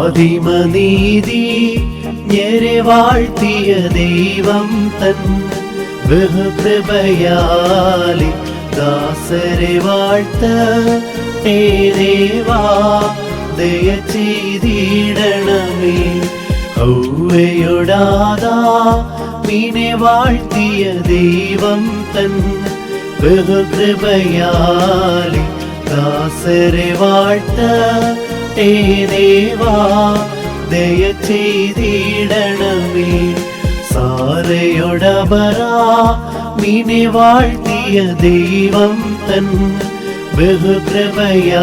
ആദിമനീതി ഞെരെ വാഴ്ത്തിയ ദൈവം തൻ ബഹുകൃപയാലി ദാസരെ വാഴ്ത്തട്ടെ ദേവാ ദയ ചെയ്തിടണമേ. ഹൗവയോടാദാമിനെ വാഴ്ത്തിയ ദൈവം തൻ ബഹുകൃപയാലി ദാസരെ വാഴ്ത്തട്ടെ ദേവാ ദയ ചെയ്തിടണമേ. സാരയോടബരാമിനെ വാഴ്ത്തിയ ദൈവം തൻ ബഹുകൃപയാലി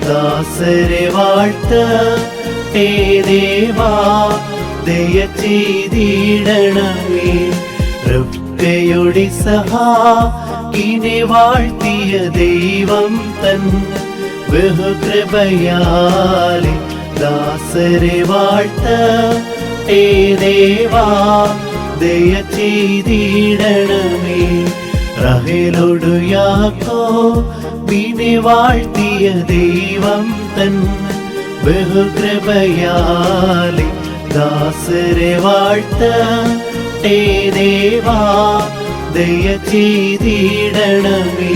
ദാസരെ വാഴ്ത്തട്ടെ ദേവാ ദയ ചെയ്തിടണമേ. റബ്ബയുടെ ഇസ്ഹാക്കിനെ വാഴ്ത്തിയ ദൈവം തൻ ബഹുകൃപയാലി ദാസരെ വാഴ്ത്തട്ടെ ദേവാ ദയ ചെയ്തിടണമേ. റഹേലോടു യാക്കോബിനെ വാഴ്ത്തിയ ദൈവം തൻ ബഹുകൃപയാലി ദാസരെ വാഴ്ത്തട്ടെ ദേവാ ദയ ചെയ്തിടണമേ.